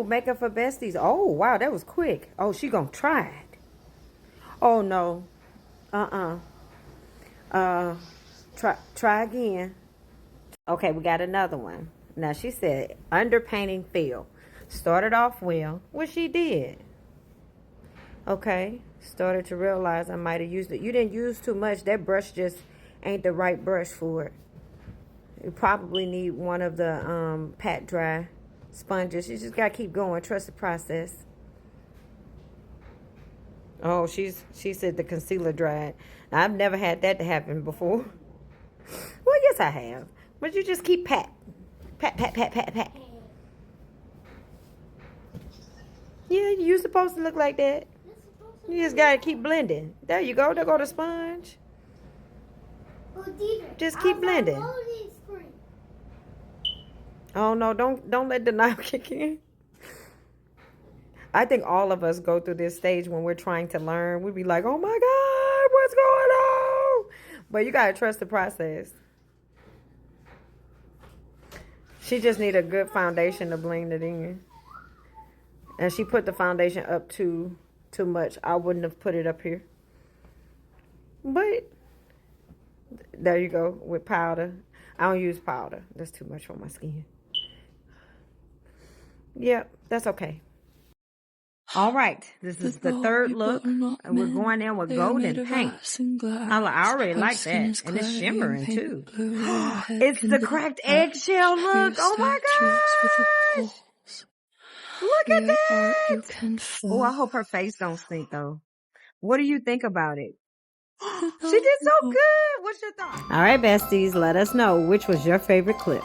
makeup for besties. Oh, wow, that was quick. Oh, she gonna try it. Oh, no. Uh-uh. Try again. Okay, we got another one. Now, she said, underpainting feel. Started off well. Well, she did. Okay. Started to realize I might have used it. You didn't use too much. That brush just ain't the right brush for it. You probably need one of the pat dry sponges. You just got to keep going. Trust the process. Oh, she said the concealer dried. I've never had that to happen before. Well, yes, I have. But you just keep pat. Pat, pat, pat, pat, pat. Yeah, you're supposed to look like that. You just got to keep blending. There you go. There go the sponge. Just keep blending. Oh, no. Don't let the knife kick in. I think all of us go through this stage when we're trying to learn. We be like, oh, my God, what's going on? But you got to trust the process. She just need a good foundation to blend it in. And she put the foundation up too much. I wouldn't have put it up here. But there you go with powder. I don't use powder. That's too much for my skin. Yep, that's okay. All right, this is the third look, and we're going in with golden paint. I already like that, and it's shimmering too. It's the cracked eggshell look. Oh my gosh! Look at that! Oh, I hope her face don't stink though. What do you think about it? She did so good. What's your thought? All right, besties, let us know which was your favorite clip.